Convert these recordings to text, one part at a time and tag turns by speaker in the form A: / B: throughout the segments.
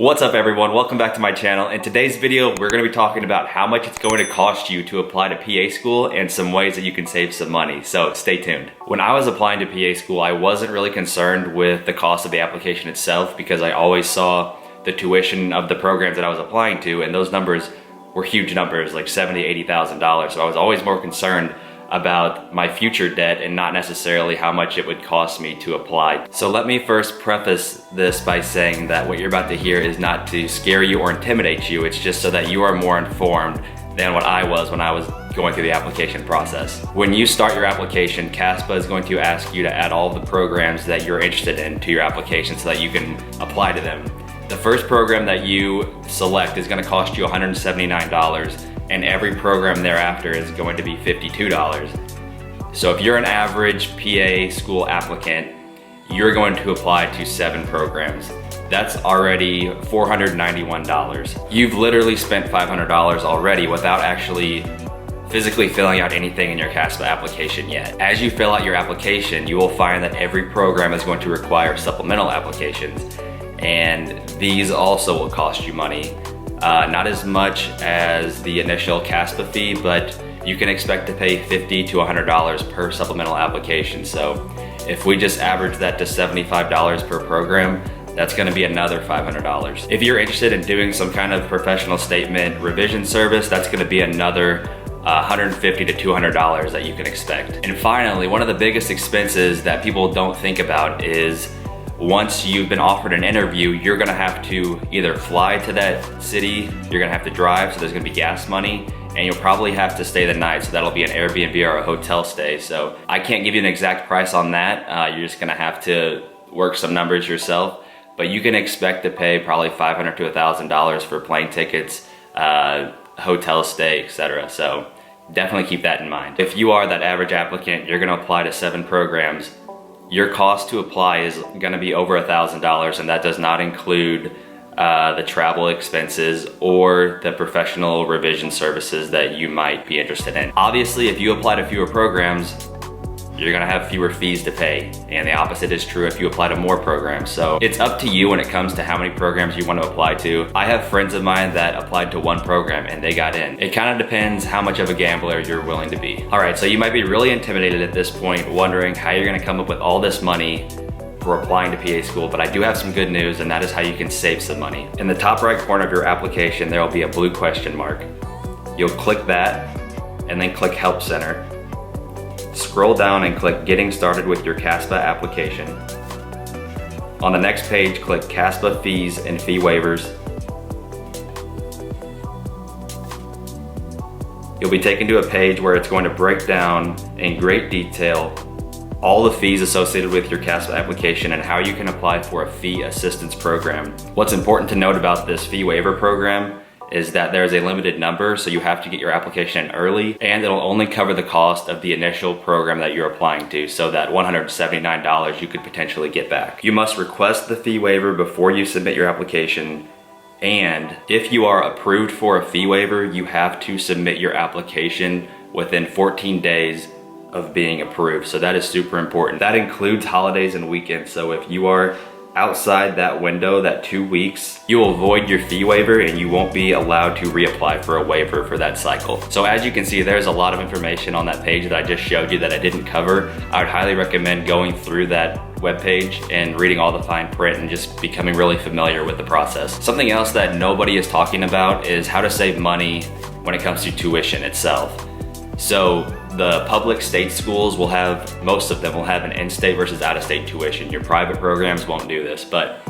A: What's up everyone, welcome back to my channel. In today's video, we're gonna be talking about how much it's going to cost you to apply to PA school and some ways that you can save some money, so stay tuned. When I was applying to PA school, I wasn't really concerned with the cost of the application itself because I always saw the tuition of the programs that I was applying to, and those numbers were huge numbers, like $70,000, $80,000. So I was always more concerned about my future debt and not necessarily how much it would cost me to apply. So let me first preface this by saying that what you're about to hear is not to scare you or intimidate you, it's just so that you are more informed than what I was when I was going through the application process. When you start your application, CASPA is going to ask you to add all the programs that you're interested in to your application so that you can apply to them. The first program that you select is going to cost you $179, and every program thereafter is going to be $52. So if you're an average PA school applicant, you're going to apply to 7 programs. That's already $491. You've literally spent $500 already without actually physically filling out anything in your CASPA application yet. As you fill out your application, you will find that every program is going to require supplemental applications, and these also will cost you money. Not as much as the initial CASPA fee, but you can expect to pay $50 to $100 per supplemental application. So if we just average that to $75 per program, that's gonna be another $500. If you're interested in doing some kind of professional statement revision service, that's gonna be another $150 to $200 that you can expect. And finally, one of the biggest expenses that people don't think about is once you've been offered an interview, you're gonna have to either fly to that city, you're gonna have to drive, so there's gonna be gas money, and you'll probably have to stay the night, so that'll be an Airbnb or a hotel stay. So I can't give you an exact price on that. You're just gonna have to work some numbers yourself, but you can expect to pay probably $500 to $1,000 for plane tickets, hotel stay, etc. So definitely keep that in mind. If you are that average applicant, you're gonna apply to 7 programs. Your cost to apply is gonna be over $1,000, and that does not include the travel expenses or the professional revision services that you might be interested in. Obviously, if you apply to fewer programs, you're gonna have fewer fees to pay, and the opposite is true if you apply to more programs. So it's up to you when it comes to how many programs you want to apply to. I have friends of mine that applied to 1 program and they got in. It kind of depends how much of a gambler you're willing to be. All right, so you might be really intimidated at this point, wondering how you're gonna come up with all this money for applying to PA school, but I do have some good news, and that is how you can save some money. In the top right corner of your application, there will be a blue question mark. You'll click that and then click Help Center. Scroll down and click Getting Started with your CASPA application. On the next page, click CASPA Fees and Fee Waivers. You'll be taken to a page where it's going to break down in great detail all the fees associated with your CASPA application and how you can apply for a fee assistance program. What's important to note about this fee waiver program is that there's a limited number, so you have to get your application in early, and it'll only cover the cost of the initial program that you're applying to, so that $179 you could potentially get back. You must request the fee waiver before you submit your application, and if you are approved for a fee waiver, you have to submit your application within 14 days of being approved. So that is super important. That includes holidays and weekends, so if you are outside that window, that 2 weeks, you will void your fee waiver and you won't be allowed to reapply for a waiver for that cycle. So as you can see, there's a lot of information on that page that I just showed you that I didn't cover. I would highly recommend going through that webpage and reading all the fine print and just becoming really familiar with the process. Something else that nobody is talking about is how to save money when it comes to tuition itself. So the public state schools will have, most of them will have an in-state versus out-of-state tuition. Your private programs won't do this, but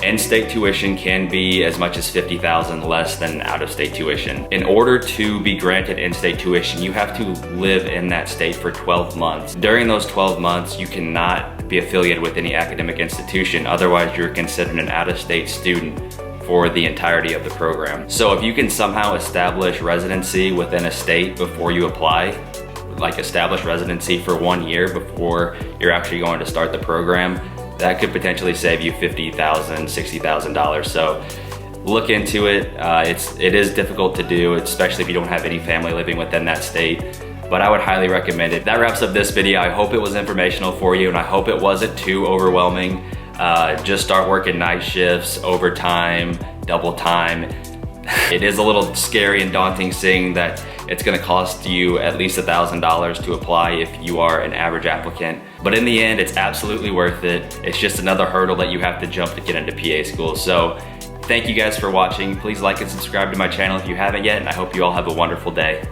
A: in-state tuition can be as much as $50,000 less than out-of-state tuition. In order to be granted in-state tuition, you have to live in that state for 12 months. During those 12 months, you cannot be affiliated with any academic institution, otherwise you're considered an out-of-state student for the entirety of the program. So if you can somehow establish residency within a state before you apply, like establish residency for 1 year before you're actually going to start the program, that could potentially save you $50,000, $60,000. So look into it. It is difficult to do, especially if you don't have any family living within that state. but I would highly recommend it. That wraps up this video. I hope it was informational for you, and I hope it wasn't too overwhelming. just start working night shifts, overtime, double time. It is a little scary and daunting seeing that it's gonna cost you at least $1,000 to apply if you are an average applicant. But in the end, it's absolutely worth it. It's just another hurdle that you have to jump to get into PA school. So thank you guys for watching. Please like and subscribe to my channel if you haven't yet, and I hope you all have a wonderful day.